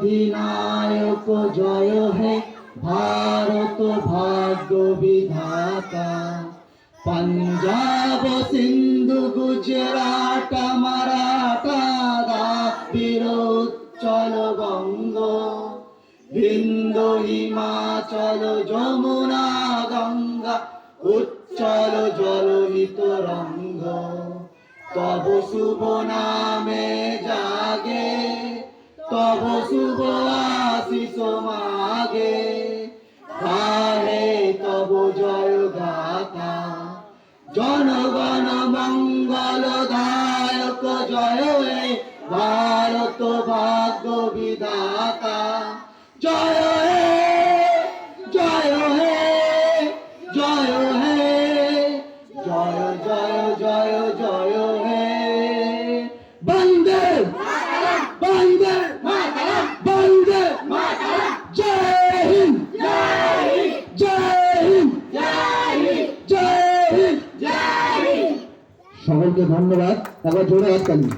অধিনায়ক জয় হে ভারত ভাগ্য বিধাতা। पंजाब सिंधु गुजरात मराठा द्राविड़ उच्चल बंग बिंदु हिमाचल जमुना गंगा उच्चल जलहित रंग। तब शुभ नामे जागे तब शुभ आशीष मागे गाहे तब जय गाथा। जनगण मंगल दायक जय हे भारत भाग्य विधाता। जय हे जय हे जय हे जय जय जय जय हे। वंदे वंदे वंदे जय हिंद जय हिंद जय हिंद जय हिंद जय हिंद। সকলকে ধন্যবাদ। একবার জোরে হাততালি।